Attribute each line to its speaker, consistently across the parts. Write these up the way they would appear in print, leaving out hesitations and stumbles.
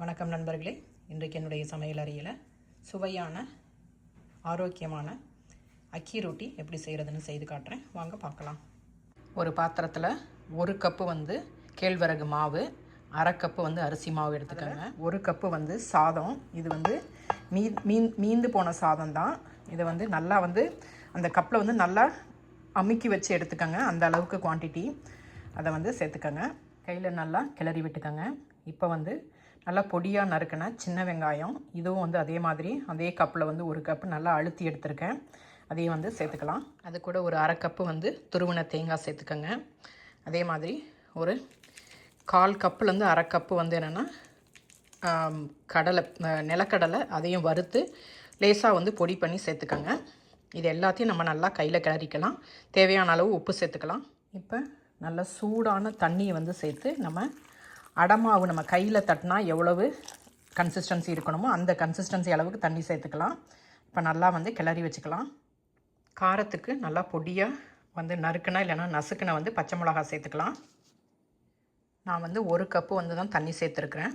Speaker 1: வணக்கம் நண்பர்களே. இன்றைக்கு என்னுடைய சமையல் அறையில் சுவையான ஆரோக்கியமான அக்கி ரொட்டி எப்படி செய்கிறதுன்னு செய்து காட்டுறேன். வாங்க பார்க்கலாம். ஒரு பாத்திரத்தில் 1 கப்பு கேழ்வரகு மாவு, 1/2 கப்பு அரிசி மாவு எடுத்துக்கோங்க. 1 கப்பு சாதம். இது மீந்து போன சாதம் தான். இதை நல்லா அந்த கப்பில் நல்லா அமுக்கி வச்சு எடுத்துக்கோங்க. அந்த அளவுக்கு குவான்டிட்டி அதை சேர்த்துக்கோங்க. கையில் நல்லா கிளறி விட்டுக்கோங்க. இப்போ நல்லா பொடியாக நறுக்கின சின்ன வெங்காயம், இதுவும் அதே மாதிரி அதே கப்பில் 1 கப்பு நல்லா அழுத்தி எடுத்துருக்கேன். அதையும் சேர்த்துக்கலாம். அது கூட ஒரு 1/2 கப்பு துருவின தேங்காய் சேர்த்துக்கோங்க. அதே மாதிரி ஒரு 1/4 கப்புலேருந்து 1/2 கப்பு என்னென்னா நிலக்கடலை, அதையும் வறுத்து லேசாக பொடி பண்ணி சேர்த்துக்கோங்க. இது எல்லாத்தையும் நம்ம நல்லா கையில் கிளறிக்கலாம். தேவையான அளவு உப்பு சேர்த்துக்கலாம். இப்போ நல்லா சூடான தண்ணியை சேர்த்து நம்ம அடமாவு நம்ம கையில் தட்டினா எவ்வளவு கன்சிஸ்டன்சி இருக்கணுமோ அந்த கன்சிஸ்டன்சி அளவுக்கு தண்ணி சேர்த்துக்கலாம். இப்போ நல்லா கிளறி வச்சுக்கலாம். காரத்துக்கு நல்லா பொடியாக நறுக்குனா இல்லைனா நசுக்குன பச்சை மிளகா சேர்த்துக்கலாம். நான் 1 கப்பு தான் தண்ணி சேர்த்துருக்குறேன்.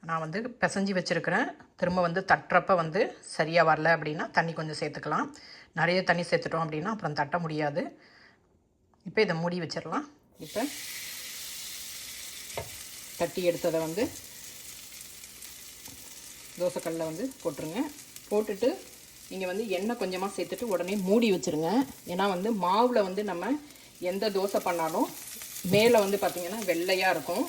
Speaker 1: நான் பிசைஞ்சு வச்சுருக்கிறேன். திரும்ப தட்டுறப்ப சரியாக வரல அப்படின்னா தண்ணி கொஞ்சம் சேர்த்துக்கலாம். நிறைய தண்ணி சேர்த்துட்டோம் அப்படின்னா அப்புறம் தட்ட முடியாது. இப்போ இதை மூடி வச்சிடலாம். இப்போ தட்டி எடுத்ததை தோசைக்கல்லில் போட்டுருங்க. போட்டுட்டு நீங்கள் எண்ணெய் கொஞ்சமாக சேர்த்துட்டு உடனே மூடி வச்சுருங்க. ஏன்னா மாவில் நம்ம எந்த தோசை பண்ணாலும் மேலே பார்த்திங்கன்னா வெள்ளையாக இருக்கும்.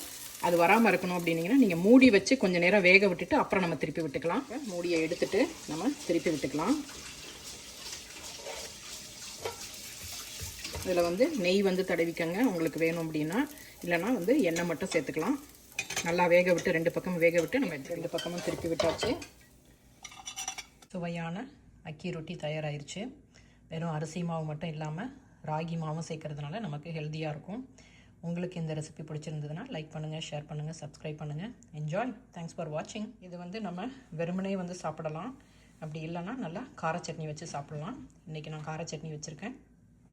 Speaker 1: அது வராமல் இருக்கணும் அப்படின்னீங்கன்னா நீங்கள் மூடி வச்சு கொஞ்சம் நேரம் வேக விட்டுட்டு அப்புறம் நம்ம திருப்பி விட்டுக்கலாம். மூடியை எடுத்துட்டு நம்ம திருப்பி விட்டுக்கலாம். இதில் நெய் தடவிக்கங்க உங்களுக்கு வேணும் அப்படின்னா. இல்லைனா எண்ணெய் மட்டும் சேர்த்துக்கலாம். நல்லா வேக விட்டு 2 பக்கமும் வேக விட்டு நம்ம 2 பக்கமும் திருப்பி விட்டாச்சு. சுவையான அக்கி ரொட்டி தயாராகிருச்சு. வெறும் அரிசி மாவு மட்டும் இல்லாமல் ராகி மாவும் சேர்க்கறதுனால நமக்கு ஹெல்த்தியாக இருக்கும். உங்களுக்கு இந்த ரெசிபி பிடிச்சிருந்ததுன்னா லைக் பண்ணுங்கள், ஷேர் பண்ணுங்கள், சப்ஸ்கிரைப் பண்ணுங்கள். என்ஜாய். தேங்க்ஸ் ஃபார் வாட்சிங். இது நம்ம வெறுமனே சாப்பிடலாம். அப்படி இல்லைன்னா நல்லா கார சட்னி வச்சு சாப்பிட்லாம். இன்றைக்கி நான் கார சட்னி வச்சுருக்கேன்.